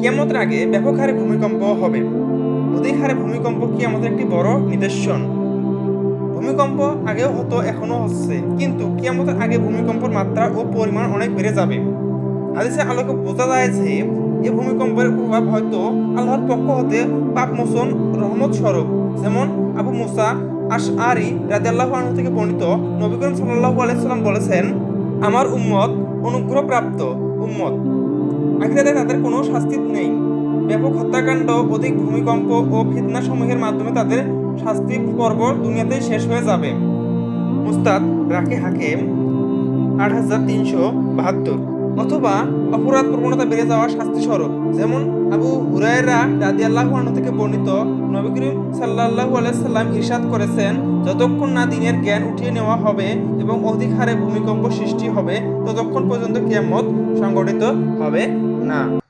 কিয়ামতের আগে ব্যাপক হারে ভূমিকম্প হবে। অধিক হারে ভূমিকম্প কিয়ামতের একটি বড় নিদর্শন। ভূমিকম্প আগেও হতো, এখনো হচ্ছে, কিন্তু কিয়ামতের আগে ভূমিকম্পের মাত্রা ও পরিমাণ অনেক বেড়ে যাবে। হাদিসের আলোকে বোঝা যায় যে এই ভূমিকম্পের প্রভাব হয়তো আল্লাহর পক্ষ হতে পাপমোচন রহমত স্বরূপ। যেমন আবু মুসা আশআরী রাদিয়াল্লাহু আনহু থেকে বর্ণিত, নবী করিম সাল্লাল্লাহু আলাইহি সাল্লাম বলেছেন, আমার উম্মত অনুগ্রহপ্রাপ্ত উম্মত, আখিরাতে তাদের কোনো শাস্তি নেই। ব্যাপক হত্যাকাণ্ড, অধিক ভূমিকম্প ও ফিতনা সমূহের মাধ্যমে তাদের শাস্তি পর্ব দুনিয়াতেই শেষ হয়ে যাবে। মুস্তাদ রাকি হাকিম ৮৩৭২। অথবা অপরাধ প্রবণতা বেড়ে যাওয়া শাস্তি স্বরূপ। যেমন আবু হুরায়রা রাদিয়াল্লাহু আনহু থেকে বর্ণিত, নবী করিম সাল্লাল্লাহু আলাইহি সাল্লাম ইরশাদ করেছেন, যতক্ষণ না দিনের জ্ঞান উঠিয়ে নেওয়া হবে এবং অধিক হারে ভূমিকম্প সৃষ্টি হবে, ততক্ষণ পর্যন্ত কিয়ামত সংঘটিত হবে না।